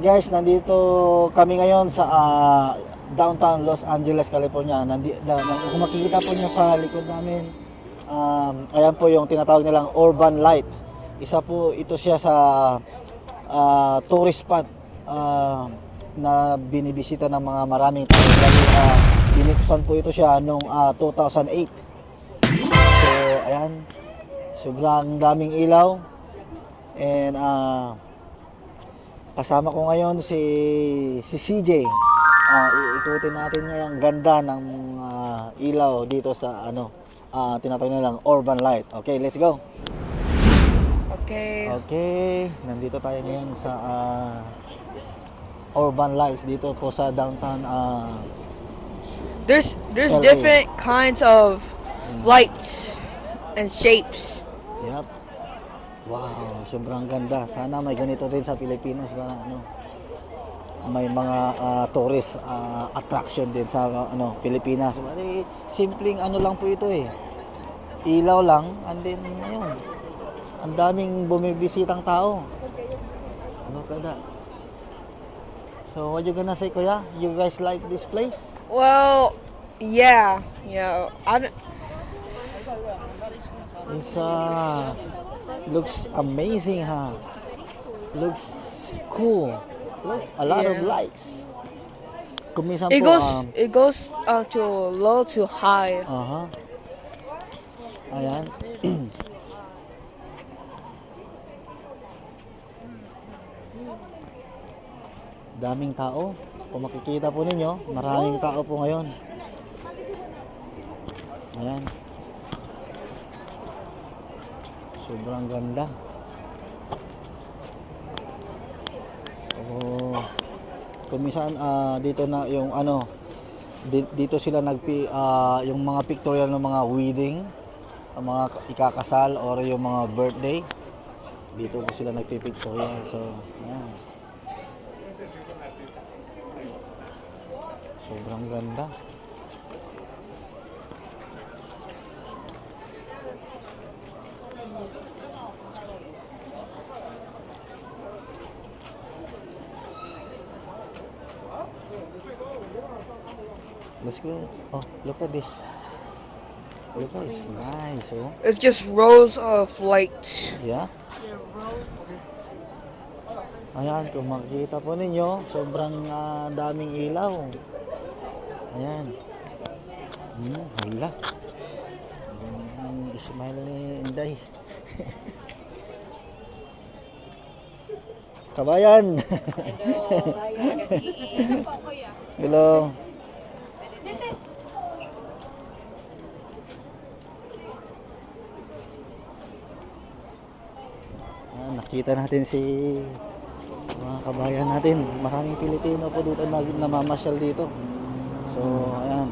Guys, nandito kami ngayon sa downtown Los Angeles, California. Kung makikita po niyo sa likod namin, ayan po yung tinatawag nilang Urban Light. Isa po ito siya sa tourist spot na binibisita ng mga maraming tao. Dahil binuksan po ito siya noong 2008. So, ayan, sobrang daming ilaw. And kasama ko ngayon si CJ. Iikutin natin ngayong ganda ng ilaw dito sa tinatawag nilang Urban Light. Okay, let's go. Okay, nandito tayo ngayon sa Urban Lights dito po sa downtown. There's LA. different kinds of lights and shapes. Yep. Wow, sobrang ganda. Sana may ganito rin sa Pilipinas para may mga tourist attraction din sa Pilipinas. Simpleng lang po ito eh. Ilaw lang and then ayun. Ang daming bumibisitang tao. Look at that. So what you gonna say, Kuya? You guys like this place? Well, yeah. It's looks amazing, huh? Looks cool. Look, a lot of lights. Kumisan It po, goes to low to high. Ayan. Daming tao. Kung makikita po ninyo, maraming tao po ngayon. Ayan. Sobrang ganda. Kumisan dito na yung dito sila yung mga pictorial ng mga wedding, ang mga ikakasal or yung mga birthday. Dito po sila nagpipictorial. So, ayan. Sobrang ganda. Let's go. Oh, look at this. Look at this. Nice, oh. It's just rows of light. Yeah. Ayan, kung makikita po ninyo, sobrang daming ilaw. Ayan. Hala. Smile ni Inday. Kabayan. Hello. Nakita natin si mga kabayan natin. Maraming Pilipino po dito namamasyal dito. So, ayan.